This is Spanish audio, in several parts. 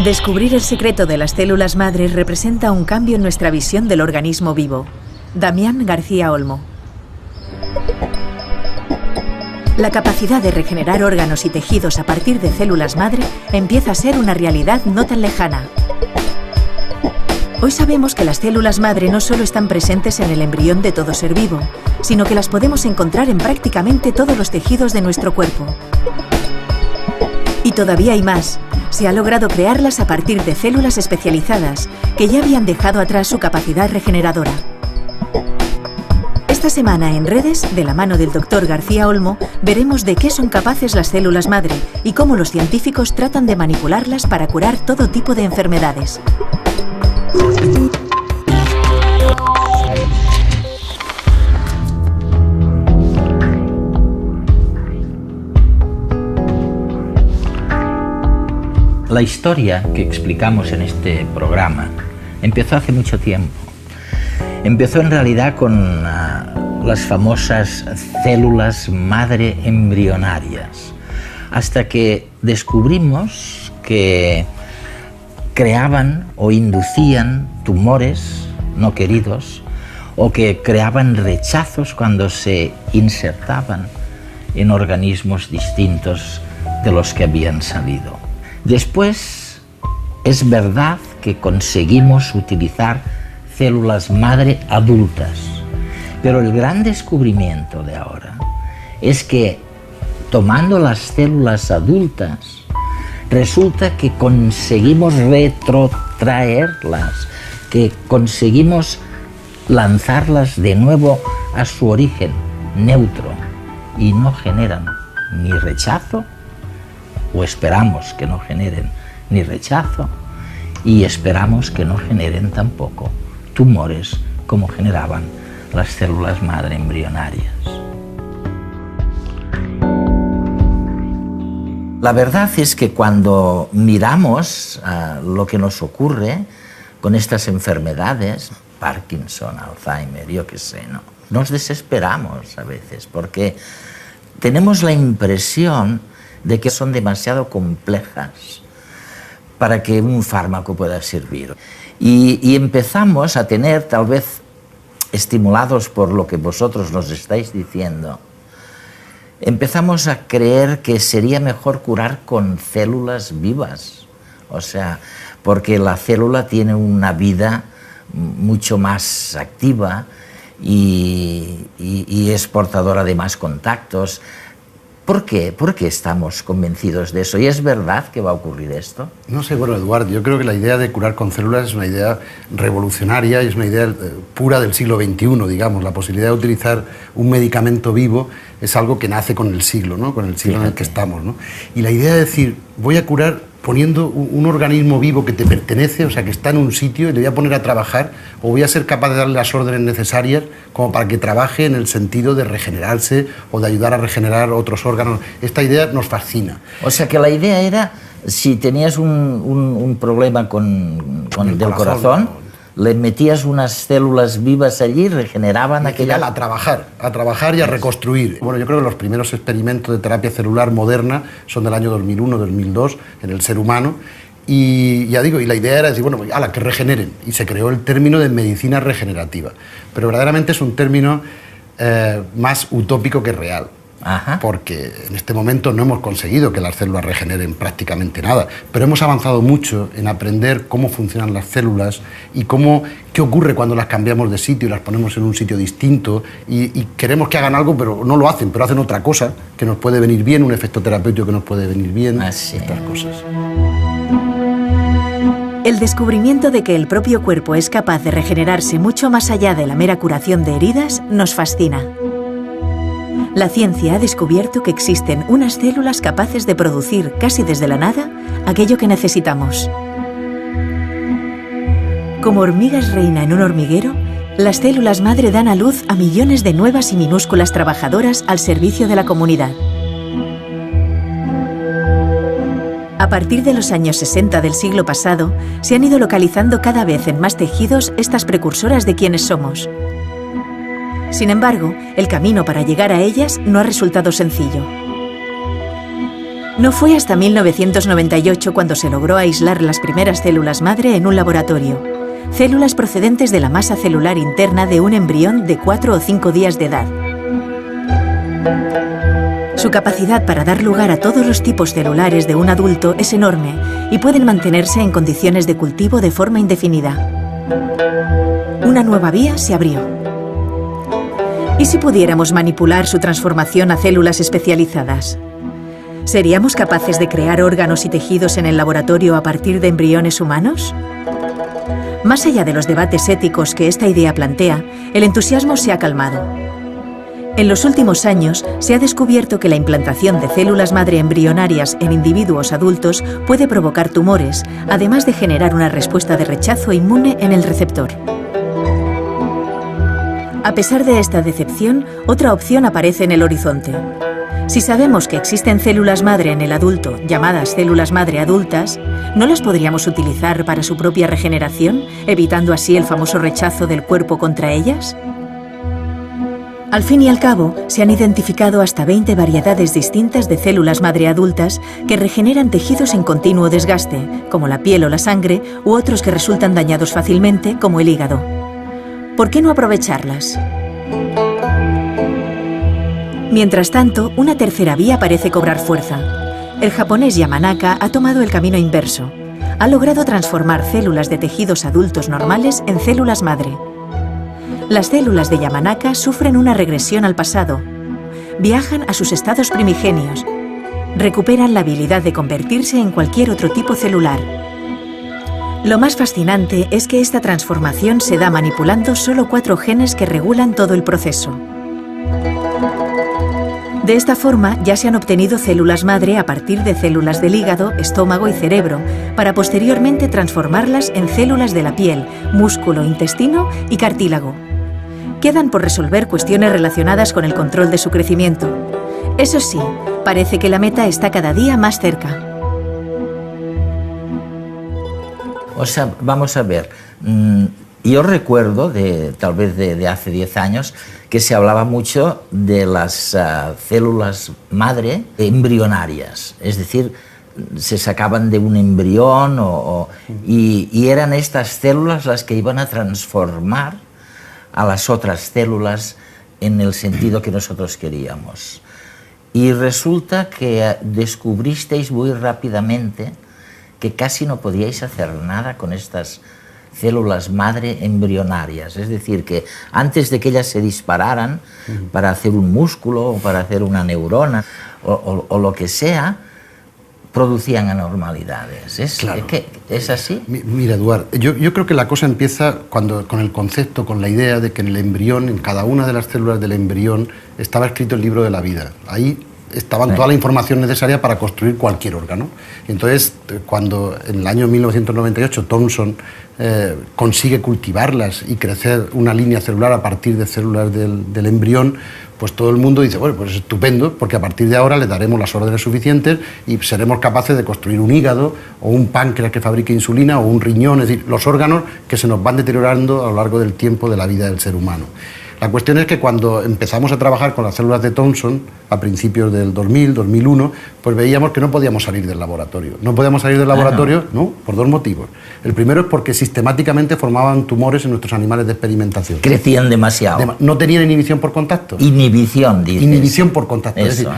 Descubrir el secreto de las células madre representa un cambio en nuestra visión del organismo vivo. Damián García Olmo. La capacidad de regenerar órganos y tejidos a partir de células madre empieza a ser una realidad no tan lejana. Hoy sabemos que las células madre no solo están presentes en el embrión de todo ser vivo, sino que las podemos encontrar en prácticamente todos los tejidos de nuestro cuerpo. Y todavía hay más. Se ha logrado crearlas a partir de células especializadas que ya habían dejado atrás su capacidad regeneradora. Esta semana en Redes, de la mano del Dr. García Olmo, veremos de qué son capaces las células madre y cómo los científicos tratan de manipularlas para curar todo tipo de enfermedades. La historia que explicamos en este programa empezó hace mucho tiempo. Empezó en realidad con las famosas células madre embrionarias, hasta que descubrimos que creaban o inducían tumores no queridos o que creaban rechazos cuando se insertaban en organismos distintos de los que habían salido. Después, es verdad que conseguimos utilizar células madre adultas, pero el gran descubrimiento de ahora es que tomando las células adultas, resulta que conseguimos retrotraerlas, que conseguimos lanzarlas de nuevo a su origen neutro y no generan ni rechazo, o esperamos que no generen ni rechazo, y esperamos que no generen tampoco tumores como generaban las células madre embrionarias. La verdad es que cuando miramos lo que nos ocurre con estas enfermedades, Parkinson, Alzheimer, yo qué sé, nos desesperamos a veces porque tenemos la impresión de que son demasiado complejas para que un fármaco pueda servir. Y empezamos a tener, tal vez estimulados por lo que vosotros nos estáis diciendo, empezamos a creer que sería mejor curar con células vivas. O sea, porque la célula tiene una vida mucho más activa y es portadora de más contactos. ¿Por qué? ¿Por qué estamos convencidos de eso? ¿Y es verdad que va a ocurrir esto? No sé, bueno, Eduardo, yo creo que la idea de curar con células es una idea revolucionaria y es una idea pura del siglo XXI, digamos. La posibilidad de utilizar un medicamento vivo es algo que nace con el siglo, ¿no? Con el siglo en el que estamos, ¿no? Y la idea de decir, voy a curar poniendo un organismo vivo que te pertenece, o sea, que está en un sitio y le voy a poner a trabajar, o voy a ser capaz de darle las órdenes necesarias como para que trabaje en el sentido de regenerarse o de ayudar a regenerar otros órganos. Esta idea nos fascina. O sea, que la idea era, si tenías un problema con el corazón, le metías unas células vivas allí, regeneraban aquella... A trabajar y a reconstruir. Bueno, yo creo que los primeros experimentos de terapia celular moderna son del año 2001-2002 en el ser humano. Y ya digo, y la idea era decir, bueno, ala, que regeneren. Y se creó el término de medicina regenerativa. Pero verdaderamente es un término más utópico que real. Ajá. Porque en este momento no hemos conseguido que las células regeneren prácticamente nada, pero hemos avanzado mucho en aprender cómo funcionan las células y qué ocurre cuando las cambiamos de sitio y las ponemos en un sitio distinto y queremos que hagan algo, pero no lo hacen, pero hacen otra cosa que nos puede venir bien, un efecto terapéutico que nos puede venir bien, estas cosas. El descubrimiento de que el propio cuerpo es capaz de regenerarse mucho más allá de la mera curación de heridas nos fascina. La ciencia ha descubierto que existen unas células capaces de producir casi desde la nada aquello que necesitamos. Como hormigas reina en un hormiguero, Las células madre dan a luz a millones de nuevas y minúsculas trabajadoras al servicio de la comunidad. A partir de los años 60 del siglo pasado, se han ido localizando cada vez en más tejidos estas precursoras de quienes somos. Sin embargo, el camino para llegar a ellas no ha resultado sencillo. No fue hasta 1998 cuando se logró aislar las primeras células madre en un laboratorio, células procedentes de la masa celular interna de un embrión de 4 o 5 días de edad. Su capacidad para dar lugar a todos los tipos celulares de un adulto es enorme y pueden mantenerse en condiciones de cultivo de forma indefinida. Una nueva vía se abrió. ¿Y si pudiéramos manipular su transformación a células especializadas? ¿Seríamos capaces de crear órganos y tejidos en el laboratorio a partir de embriones humanos? Más allá de los debates éticos que esta idea plantea, el entusiasmo se ha calmado. En los últimos años se ha descubierto que la implantación de células madre embrionarias en individuos adultos puede provocar tumores, además de generar una respuesta de rechazo inmune en el receptor. A pesar de esta decepción, otra opción aparece en el horizonte. Si sabemos que existen células madre en el adulto, llamadas células madre adultas, ¿no las podríamos utilizar para su propia regeneración, evitando así el famoso rechazo del cuerpo contra ellas? Al fin y al cabo, se han identificado hasta 20 variedades distintas de células madre adultas que regeneran tejidos en continuo desgaste, como la piel o la sangre, u otros que resultan dañados fácilmente, como el hígado. ¿Por qué no aprovecharlas? Mientras tanto, una tercera vía parece cobrar fuerza. El japonés Yamanaka ha tomado el camino inverso. Ha logrado transformar células de tejidos adultos normales en células madre. Las células de Yamanaka sufren una regresión al pasado. Viajan a sus estados primigenios. Recuperan la habilidad de convertirse en cualquier otro tipo celular. Lo más fascinante es que esta transformación se da manipulando solo 4 genes que regulan todo el proceso. De esta forma ya se han obtenido células madre a partir de células del hígado, estómago y cerebro, para posteriormente transformarlas en células de la piel, músculo, intestino y cartílago. Quedan por resolver cuestiones relacionadas con el control de su crecimiento. Eso sí, parece que la meta está cada día más cerca. O sea, vamos a ver, yo recuerdo, tal vez de hace 10 años, que se hablaba mucho de las células madre embrionarias, es decir, se sacaban de un embrión y eran estas células las que iban a transformar a las otras células en el sentido que nosotros queríamos. Y resulta que descubristeis muy rápidamente que casi no podíais hacer nada con estas células madre embrionarias, es decir, que antes de que ellas se dispararan para hacer un músculo o para hacer una neurona o lo que sea, producían anormalidades. ¿Es así? Mira, Eduard, yo creo que la cosa empieza con el concepto, con la idea de que en el embrión, en cada una de las células del embrión, estaba escrito el libro de la vida. Ahí estaban toda la información necesaria para construir cualquier órgano. Entonces, cuando en el año 1998 Thomson consigue cultivarlas y crecer una línea celular a partir de células del embrión, pues todo el mundo dice, bueno, pues es estupendo, porque a partir de ahora le daremos las órdenes suficientes y seremos capaces de construir un hígado o un páncreas que fabrique insulina o un riñón, es decir, los órganos que se nos van deteriorando a lo largo del tiempo de la vida del ser humano. La cuestión es que cuando empezamos a trabajar con las células de Thomson, a principios del 2000, 2001, pues veíamos que no podíamos salir del laboratorio. No podíamos salir del laboratorio, ¿no? Por 2 motivos. El primero es porque sistemáticamente formaban tumores en nuestros animales de experimentación. Crecían demasiado. No tenían inhibición por contacto. Inhibición, dices. Inhibición por contacto. Eso, es decir,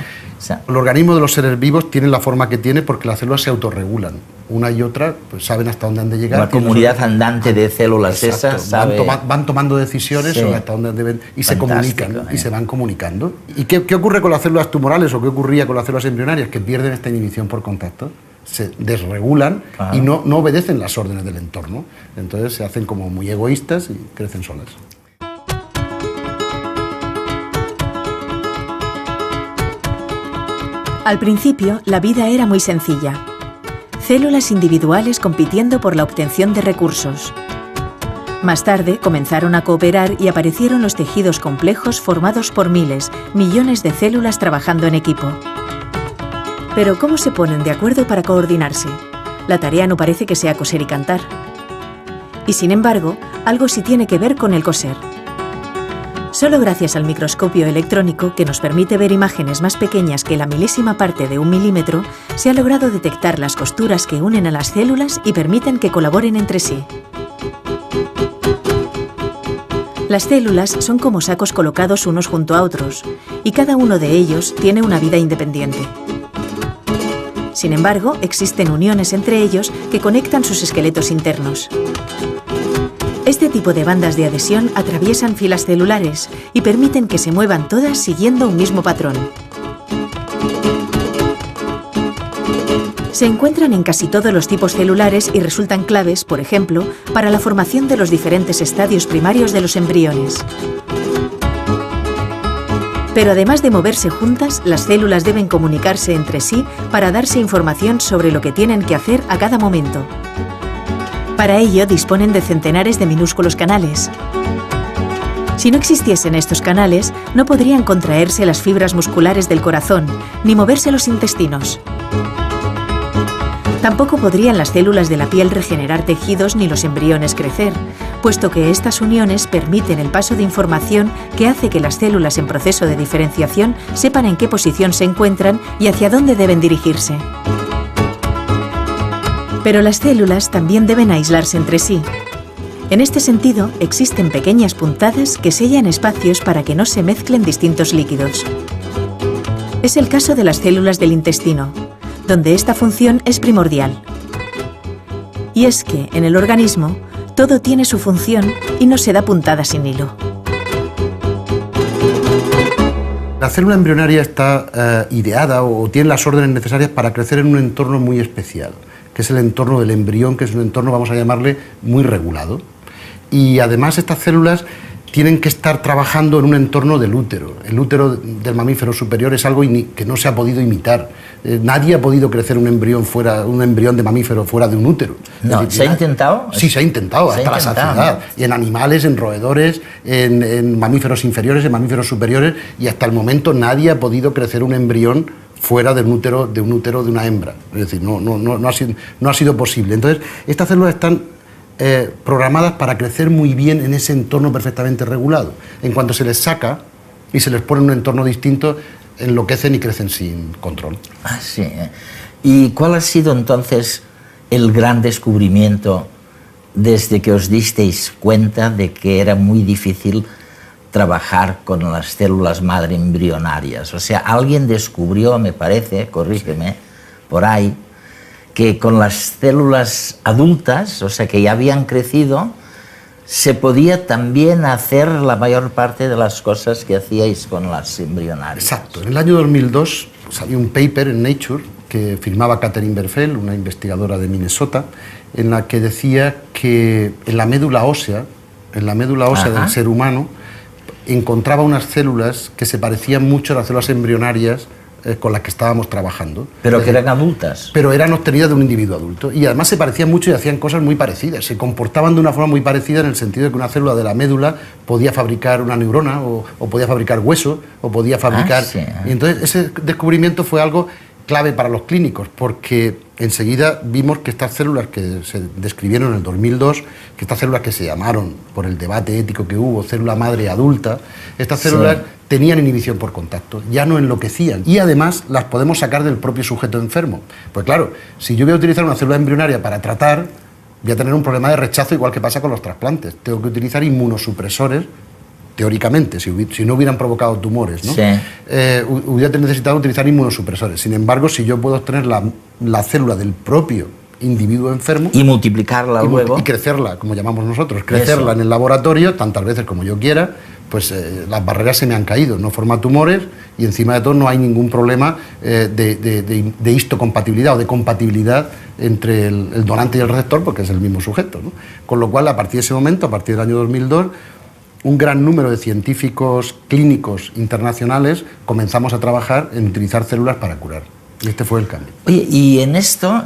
el organismo de los seres vivos tiene la forma que tiene porque las células se autorregulan. Una y otra pues saben hasta dónde han de llegar. La comunidad andante de células esas sabe... van tomando decisiones sobre hasta dónde deben y se comunican y se van comunicando. ¿Y qué ocurre con las células tumorales o qué ocurría con las células embrionarias? Que pierden esta inhibición por contacto, se desregulan y no obedecen las órdenes del entorno. Entonces se hacen como muy egoístas y crecen solas. Al principio, la vida era muy sencilla. Células individuales compitiendo por la obtención de recursos. Más tarde comenzaron a cooperar y aparecieron los tejidos complejos formados por miles, millones de células trabajando en equipo. Pero ¿cómo se ponen de acuerdo para coordinarse? La tarea no parece que sea coser y cantar. Y sin embargo, algo sí tiene que ver con el coser. Solo gracias al microscopio electrónico, que nos permite ver imágenes más pequeñas que la milésima parte de 1 milímetro, se ha logrado detectar las costuras que unen a las células y permiten que colaboren entre sí. Las células son como sacos colocados unos junto a otros, y cada uno de ellos tiene una vida independiente. Sin embargo, existen uniones entre ellos que conectan sus esqueletos internos. Este tipo de bandas de adhesión atraviesan filas celulares y permiten que se muevan todas siguiendo un mismo patrón. Se encuentran en casi todos los tipos celulares y resultan claves, por ejemplo, para la formación de los diferentes estadios primarios de los embriones. Pero además de moverse juntas, las células deben comunicarse entre sí para darse información sobre lo que tienen que hacer a cada momento. Para ello disponen de centenares de minúsculos canales. Si no existiesen estos canales, no podrían contraerse las fibras musculares del corazón, ni moverse los intestinos. Tampoco podrían las células de la piel regenerar tejidos ni los embriones crecer, puesto que estas uniones permiten el paso de información que hace que las células en proceso de diferenciación sepan en qué posición se encuentran y hacia dónde deben dirigirse. Pero las células también deben aislarse entre sí. En este sentido, existen pequeñas puntadas que sellan espacios para que no se mezclen distintos líquidos. Es el caso de las células del intestino, donde esta función es primordial. Y es que, en el organismo, todo tiene su función y no se da puntada sin hilo. La célula embrionaria está ideada o tiene las órdenes necesarias para crecer en un entorno muy especial, que es el entorno del embrión, que es un entorno, vamos a llamarle, muy regulado. Y además estas células tienen que estar trabajando en un entorno del útero. El útero del mamífero superior es algo que no se ha podido imitar. Nadie ha podido crecer un embrión de mamífero fuera de un útero. No, ¿se ha intentado? Sí, se ha intentado, hasta la saciedad. Y en animales, en roedores, en mamíferos inferiores, en mamíferos superiores, y hasta el momento nadie ha podido crecer un embrión fuera de un útero de una hembra. Es decir, no ha sido posible. Entonces, estas células están programadas para crecer muy bien en ese entorno perfectamente regulado. En cuanto se les saca y se les pone en un entorno distinto, enloquecen y crecen sin control. Ah, sí. ¿Y cuál ha sido entonces el gran descubrimiento desde que os disteis cuenta de que era muy difícil trabajar con las células madre embrionarias? O sea, alguien descubrió, me parece, corrígeme, por ahí, que con las células adultas, o sea, que ya habían crecido, se podía también hacer la mayor parte de las cosas que hacíais con las embrionarias. Exacto. En el año 2002 salió un paper en Nature que firmaba Catherine Berfel, una investigadora de Minnesota, en la que decía que en la médula ósea del ser humano, encontraba unas células que se parecían mucho a las células embrionarias con las que estábamos trabajando. Pero que eran adultas. Pero eran obtenidas de un individuo adulto. Y además se parecían mucho y hacían cosas muy parecidas. Se comportaban de una forma muy parecida en el sentido de que una célula de la médula podía fabricar una neurona, o podía fabricar hueso, o podía fabricar... Sí. Y entonces ese descubrimiento fue algo clave para los clínicos, porque enseguida vimos que estas células que se describieron en el 2002, que estas células que se llamaron, por el debate ético que hubo, célula madre adulta, estas células tenían inhibición por contacto, ya no enloquecían, y además las podemos sacar del propio sujeto enfermo. Pues claro, si yo voy a utilizar una célula embrionaria para tratar, voy a tener un problema de rechazo igual que pasa con los trasplantes. Tengo que utilizar inmunosupresores, teóricamente, si no hubieran provocado tumores, ¿no? Sí. Hubiera necesitado utilizar inmunosupresores. Sin embargo, si yo puedo obtener la célula del propio individuo enfermo y multiplicarla luego y crecerla, como llamamos nosotros, crecerla en el laboratorio tantas veces como yo quiera, pues las barreras se me han caído, no forma tumores y encima de todo no hay ningún problema de histocompatibilidad o de compatibilidad entre el donante y el receptor, porque es el mismo sujeto, ¿no? Con lo cual, a partir de ese momento, a partir del año 2002, un gran número de científicos clínicos internacionales comenzamos a trabajar en utilizar células para curar. Y este fue el cambio. Oye, y en esto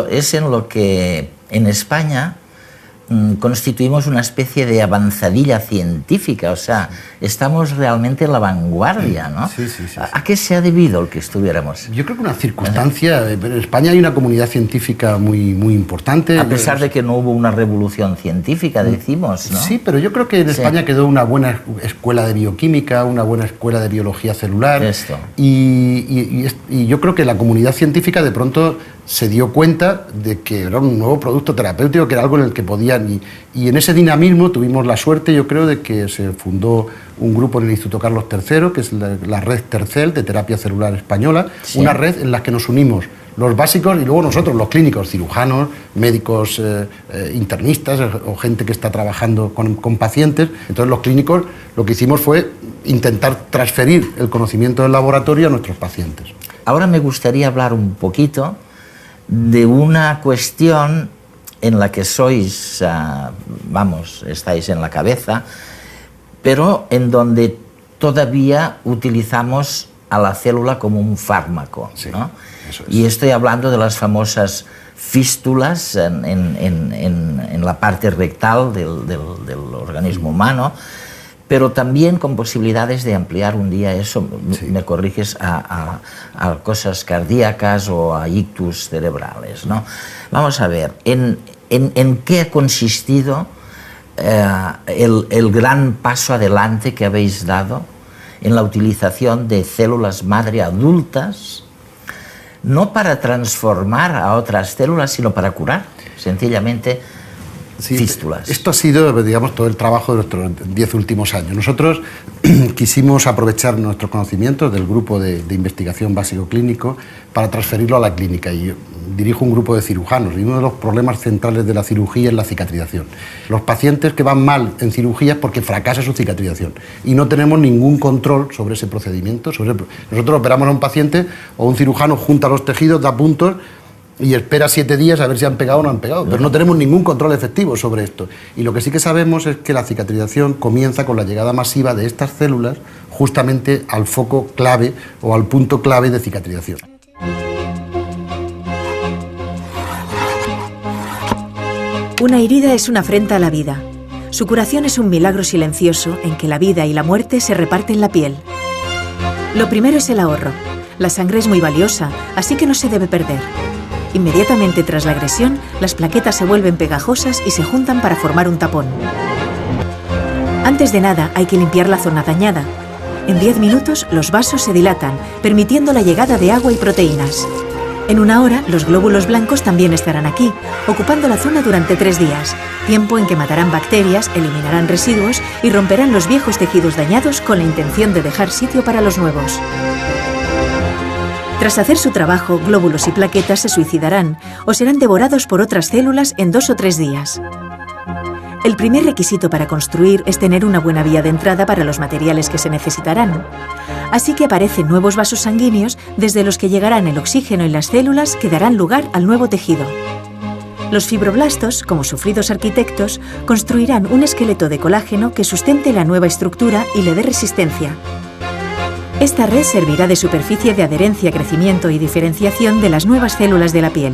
es en lo que en España constituimos una especie de avanzadilla científica, o sea, estamos realmente en la vanguardia, ¿no? Sí, sí, sí. ¿A qué se ha debido el que estuviéramos? Yo creo que una circunstancia, en España hay una comunidad científica muy importante. A pesar de que no hubo una revolución científica, decimos, ¿no? Sí, pero yo creo que en España quedó una buena escuela de bioquímica, una buena escuela de biología celular. Esto. Y yo creo que la comunidad científica de pronto se dio cuenta de que era un nuevo producto terapéutico, que era algo en el que podían... Y en ese dinamismo tuvimos la suerte, yo creo, de que se fundó un grupo en el Instituto Carlos III, que es la red Tercel, de terapia celular española, sí. Una red en la que nos unimos los básicos y luego nosotros, los clínicos, cirujanos, médicos internistas o gente que está trabajando con pacientes. Entonces los clínicos lo que hicimos fue intentar transferir el conocimiento del laboratorio a nuestros pacientes. Ahora me gustaría hablar un poquito de una cuestión en la que sois, estáis en la cabeza, pero en donde todavía utilizamos a la célula como un fármaco, sí, ¿no? Eso es. Y estoy hablando de las famosas fístulas en la parte rectal del organismo humano, pero también con posibilidades de ampliar un día eso, sí. Me corriges, a cosas cardíacas o a ictus cerebrales, ¿no? Vamos a ver, ¿en qué ha consistido el gran paso adelante que habéis dado en la utilización de células madre adultas, no para transformar a otras células, sino para curar, sencillamente, sí, fístulas? Esto ha sido, digamos, todo el trabajo de nuestros 10 últimos años. Nosotros quisimos aprovechar nuestros conocimientos del grupo de investigación básico clínico para transferirlo a la clínica. Y yo dirijo un grupo de cirujanos y uno de los problemas centrales de la cirugía es la cicatrización. Los pacientes que van mal en cirugía es porque fracasa su cicatrización y no tenemos ningún control sobre ese procedimiento. Nosotros operamos a un paciente o un cirujano junta los tejidos, da puntos y espera 7 días a ver si han pegado o no han pegado, pero no tenemos ningún control efectivo sobre esto. Y lo que sí que sabemos es que la cicatrización comienza con la llegada masiva de estas células justamente al foco clave o al punto clave de cicatrización. Una herida es una afrenta a la vida. Su curación es un milagro silencioso en que la vida y la muerte se reparten la piel. Lo primero es el ahorro. La sangre es muy valiosa, así que no se debe perder. Inmediatamente tras la agresión, las plaquetas se vuelven pegajosas y se juntan para formar un tapón. Antes de nada, hay que limpiar la zona dañada. En 10 minutos, los vasos se dilatan, permitiendo la llegada de agua y proteínas. En 1 hora, los glóbulos blancos también estarán aquí, ocupando la zona durante 3 días, tiempo en que matarán bacterias, eliminarán residuos y romperán los viejos tejidos dañados con la intención de dejar sitio para los nuevos. Tras hacer su trabajo, glóbulos y plaquetas se suicidarán o serán devorados por otras células en 2 o 3 días. El primer requisito para construir es tener una buena vía de entrada para los materiales que se necesitarán. Así que aparecen nuevos vasos sanguíneos desde los que llegarán el oxígeno y las células que darán lugar al nuevo tejido. Los fibroblastos, como sufridos arquitectos, construirán un esqueleto de colágeno que sustente la nueva estructura y le dé resistencia. Esta red servirá de superficie de adherencia, crecimiento y diferenciación de las nuevas células de la piel.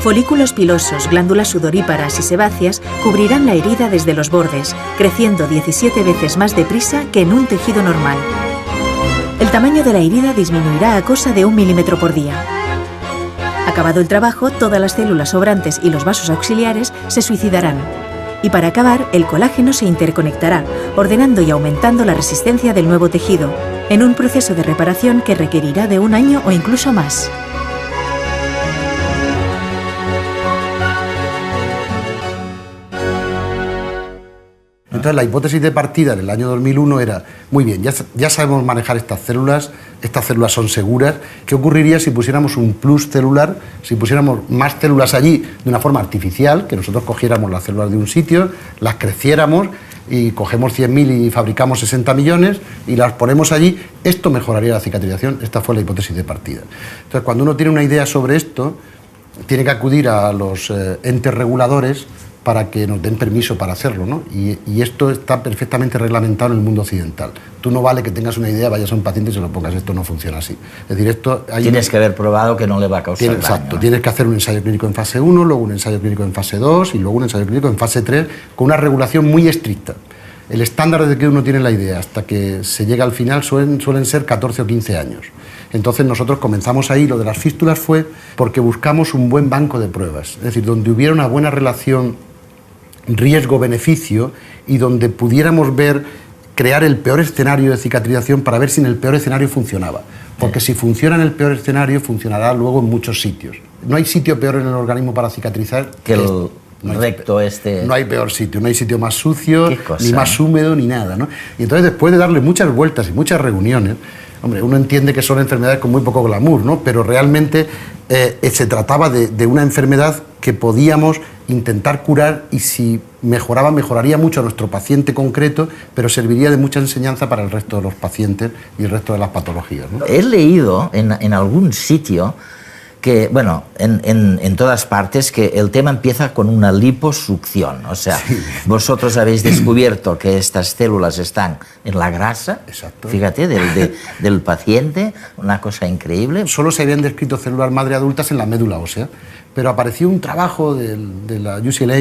Folículos pilosos, glándulas sudoríparas y sebáceas cubrirán la herida desde los bordes, creciendo 17 veces más deprisa que en un tejido normal. El tamaño de la herida disminuirá a cosa de 1 milímetro por día. Acabado el trabajo, todas las células sobrantes y los vasos auxiliares se suicidarán. Y para acabar, el colágeno se interconectará, ordenando y aumentando la resistencia del nuevo tejido, en un proceso de reparación que requerirá de 1 año o incluso más. Entonces la hipótesis de partida en el año 2001 era, muy bien, ya sabemos manejar estas células son seguras. ¿Qué ocurriría si pusiéramos un plus celular, si pusiéramos más células allí de una forma artificial, que nosotros cogiéramos las células de un sitio, las creciéramos y cogemos 100.000 y fabricamos 60 millones y las ponemos allí? Esto mejoraría la cicatrización. Esta fue la hipótesis de partida. Entonces cuando uno tiene una idea sobre esto, tiene que acudir a los entes reguladores para que nos den permiso para hacerlo, ¿no? Y esto está perfectamente reglamentado en el mundo occidental. Tú no vale que tengas una idea, vayas a un paciente y se lo pongas, esto no funciona así. Es decir, esto... Tienes que haber probado que no le va a causar daño. Exacto, tienes que hacer un ensayo clínico en fase 1, luego un ensayo clínico en fase 2 y luego un ensayo clínico en fase 3 con una regulación muy estricta. El estándar desde que uno tiene la idea hasta que se llega al final suelen ser 14 o 15 años. Entonces nosotros comenzamos ahí, lo de las fístulas fue porque buscamos un buen banco de pruebas, es decir, donde hubiera una buena relación riesgo-beneficio y donde pudiéramos crear el peor escenario de cicatrización para ver si en el peor escenario funcionaba. Porque si funciona en el peor escenario, funcionará luego en muchos sitios. No hay sitio peor en el organismo para cicatrizar que el recto este. No hay peor sitio, no hay sitio más sucio, ni más húmedo, ni nada, ¿no? Y entonces después de darle muchas vueltas y muchas reuniones, hombre, uno entiende que son enfermedades con muy poco glamour, ¿no? Pero realmente se trataba de una enfermedad que podíamos intentar curar y si mejoraba, mejoraría mucho a nuestro paciente concreto, pero serviría de mucha enseñanza para el resto de los pacientes y el resto de las patologías, ¿no? He leído en algún sitio que, bueno, en todas partes, que el tema empieza con una liposucción. O sea, sí. Vosotros habéis descubierto que estas células están en la grasa, exacto. Fíjate, del paciente, una cosa increíble. Solo se habían descrito células madre adultas en la médula ósea, pero apareció un trabajo de la UCLA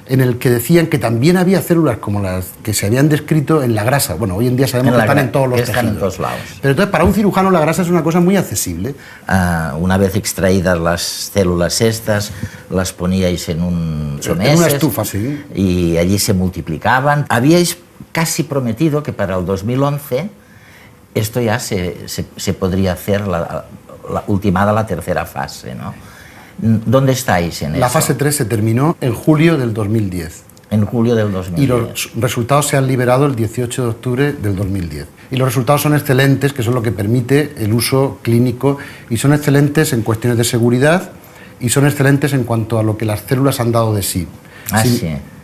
en el que decían que también había células como las que se habían descrito en la grasa. Bueno, hoy en día sabemos que están en todos los tejidos. Están en todos lados. Pero entonces, para un cirujano la grasa es una cosa muy accesible. Una vez extraídas las células estas, las poníais en un someses. En una estufa, sí. Y allí se multiplicaban. Habíais casi prometido que para el 2011 esto ya se podría hacer ultimada la tercera fase, ¿no? ¿Dónde estáis en eso? La fase 3 se terminó en julio del 2010. En julio del 2010. Y los resultados se han liberado el 18 de octubre del 2010. Y los resultados son excelentes, que son lo que permite el uso clínico, y son excelentes en cuestiones de seguridad y son excelentes en cuanto a lo que las células han dado de sí.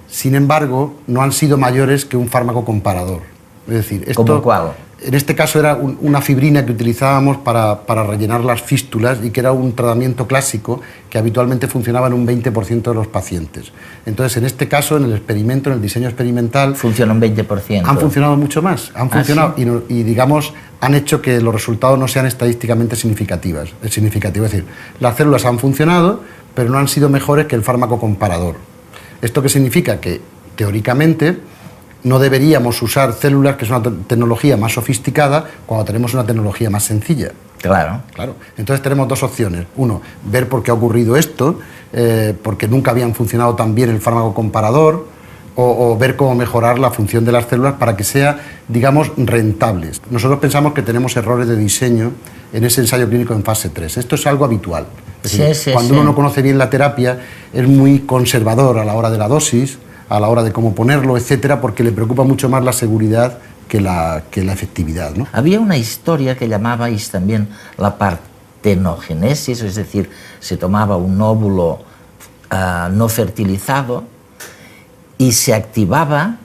Sin embargo, no han sido mayores que un fármaco comparador. Es decir, esto, ¿cómo cuál? En este caso era una fibrina que utilizábamos para rellenar las fístulas y que era un tratamiento clásico que habitualmente funcionaba en un 20% de los pacientes. Entonces, en este caso, en el experimento, en el diseño experimental... Funciona un 20%. Han funcionado mucho más. Han funcionado ¿sí? y, digamos, han hecho que los resultados no sean estadísticamente significativos. Es decir, las células han funcionado, pero no han sido mejores que el fármaco comparador. ¿Esto qué significa? Que, teóricamente, no deberíamos usar células, que es una tecnología más sofisticada, cuando tenemos una tecnología más sencilla. Claro. Entonces tenemos dos opciones. Uno, ver por qué ha ocurrido esto, porque nunca habían funcionado tan bien el fármaco comparador, o ver cómo mejorar la función de las células para que sea, digamos, rentables. Nosotros pensamos que tenemos errores de diseño en ese ensayo clínico en fase 3. Esto es algo habitual. Es decir, cuando uno no conoce bien la terapia, es muy conservador a la hora de la dosis, a la hora de cómo ponerlo, etcétera, porque le preocupa mucho más la seguridad que la efectividad, ¿no? Había una historia que llamabais también la partenogénesis, es decir, se tomaba un óvulo no fertilizado y se activaba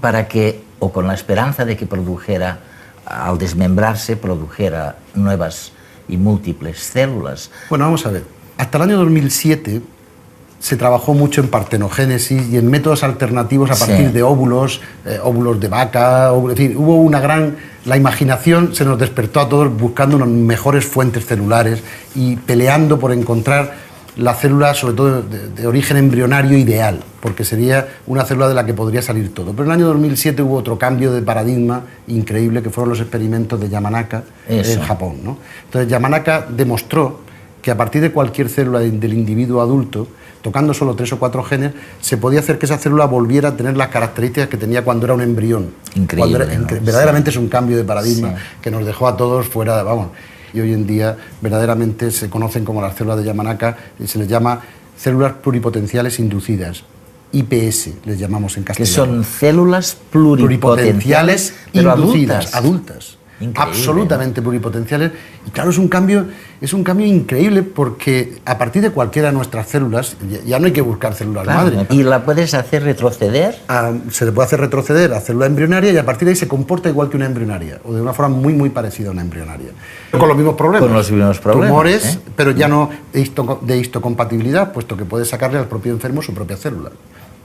para que, o con la esperanza de que produjera, al desmembrarse, produjera nuevas y múltiples células. Bueno, vamos a ver. Hasta el año 2007... se trabajó mucho en partenogénesis y en métodos alternativos a partir de óvulos de vaca, es decir, hubo una gran... La imaginación se nos despertó a todos buscando unas mejores fuentes celulares y peleando por encontrar la célula, sobre todo de origen embrionario ideal, porque sería una célula de la que podría salir todo. Pero en el año 2007 hubo otro cambio de paradigma increíble, que fueron los experimentos de Yamanaka en Japón, ¿no? Entonces Yamanaka demostró que a partir de cualquier célula del individuo adulto, tocando solo 3 o 4 genes, se podía hacer que esa célula volviera a tener las características que tenía cuando era un embrión. Increíble. Verdaderamente es un cambio de paradigma que nos dejó a todos fuera, vamos. Y hoy en día verdaderamente se conocen como las células de Yamanaka y se les llama células pluripotenciales inducidas. IPS les llamamos en castellano. Que son células pluripotenciales inducidas, adultas. Increíble, absolutamente pluripotenciales. Y claro, es un cambio increíble porque a partir de cualquiera de nuestras células, ya no hay que buscar células madre. Y la puedes hacer retroceder. Se le puede hacer retroceder a célula embrionaria y a partir de ahí se comporta igual que una embrionaria, o de una forma muy, muy parecida a una embrionaria. Con los mismos problemas. Con los mismos problemas. Tumores, pero ya no de histocompatibilidad, puesto que puede sacarle al propio enfermo su propia célula.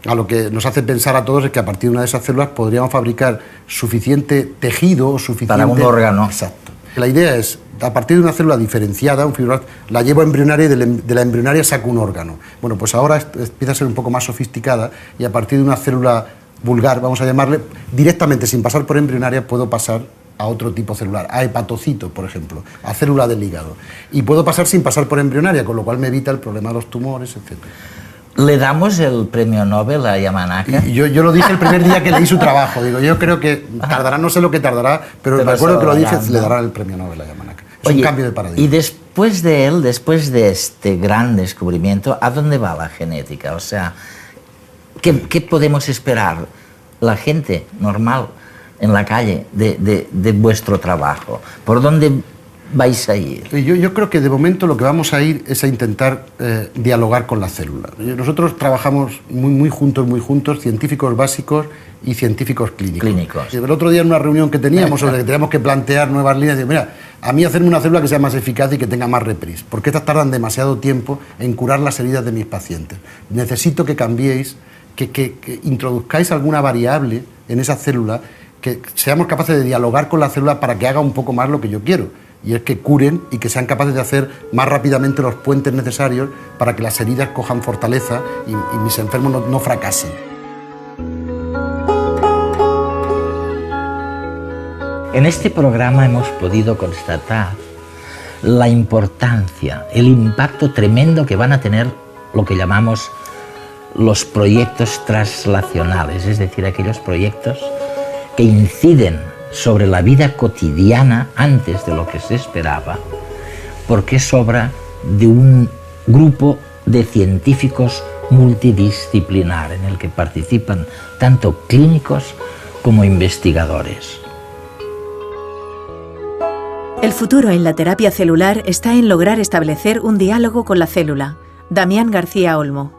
A lo que nos hace pensar a todos es que a partir de una de esas células podríamos fabricar suficiente tejido o suficiente... Para un órgano. Exacto. La idea es, a partir de una célula diferenciada, un fibroblasto, la llevo a embrionaria y de la embrionaria saco un órgano. Bueno, pues ahora empieza a ser un poco más sofisticada y a partir de una célula vulgar, vamos a llamarle, directamente sin pasar por embrionaria puedo pasar a otro tipo celular, a hepatocito, por ejemplo, a célula del hígado. Y puedo pasar sin pasar por embrionaria, con lo cual me evita el problema de los tumores, etc. ¿Le damos el premio Nobel a Yamanaka? Yo lo dije el primer día que leí su trabajo. Digo, yo creo que tardará, no sé lo que tardará, pero me acuerdo que lo dije, le darán el premio Nobel a Yamanaka. Es un cambio de paradigma. Y después de él, después de este gran descubrimiento, ¿a dónde va la genética? O sea, ¿qué podemos esperar la gente normal en la calle de vuestro trabajo? ¿Por dónde vais a ir? Yo creo que de momento lo que vamos a ir es a intentar dialogar con la célula. Nosotros trabajamos muy juntos, científicos básicos y científicos clínicos. El otro día en una reunión que teníamos sobre que teníamos que plantear nuevas líneas, digo, mira, a mí hacerme una célula que sea más eficaz y que tenga más reprise, porque estas tardan demasiado tiempo en curar las heridas de mis pacientes. Necesito que cambiéis, que introduzcáis alguna variable en esa célula, que seamos capaces de dialogar con la célula para que haga un poco más lo que yo quiero. Y es que curen y que sean capaces de hacer más rápidamente los puentes necesarios para que las heridas cojan fortaleza y mis enfermos no fracasen. En este programa hemos podido constatar la importancia, el impacto tremendo que van a tener lo que llamamos los proyectos translacionales, es decir, aquellos proyectos que inciden sobre la vida cotidiana antes de lo que se esperaba, porque es obra de un grupo de científicos multidisciplinar en el que participan tanto clínicos como investigadores. El futuro en la terapia celular está en lograr establecer un diálogo con la célula. Damián García Olmo.